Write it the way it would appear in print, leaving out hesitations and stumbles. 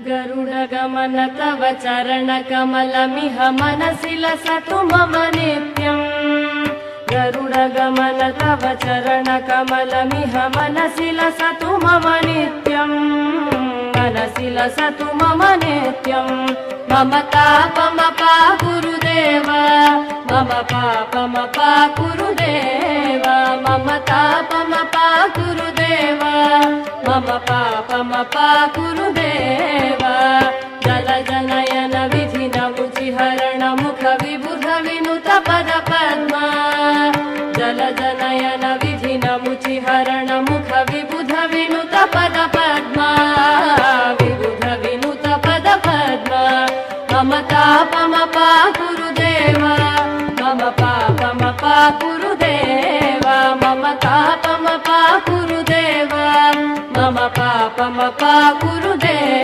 गरुडगमन तव चरणकमलमिह मनसि लसतु मम नित्यम्। गरुडगमन तव चरणकमलमिह मनसि लसतु मम नित्यम्। मनसि लसतु मम नित्यम्। मम तापमपा गुरुदेव, मम पापमपा गुरुदेव, मम तापमपा गुरुदेव, मम पापमपा गुरुदेव। जलजनयन विधिन मुचिहरण मुख विबुध विनुत पद पद्मा। जलजनयन विधिन मुचिहरण मुख विबुध विनुत पद पद्मा। विबुध विनुत पद पद्मा। मम तापमपा गुरुदेव, मम पापमपा गुरुदेव, मम तापमपा गुरुदेव, मम पापमपा गुरुदेव।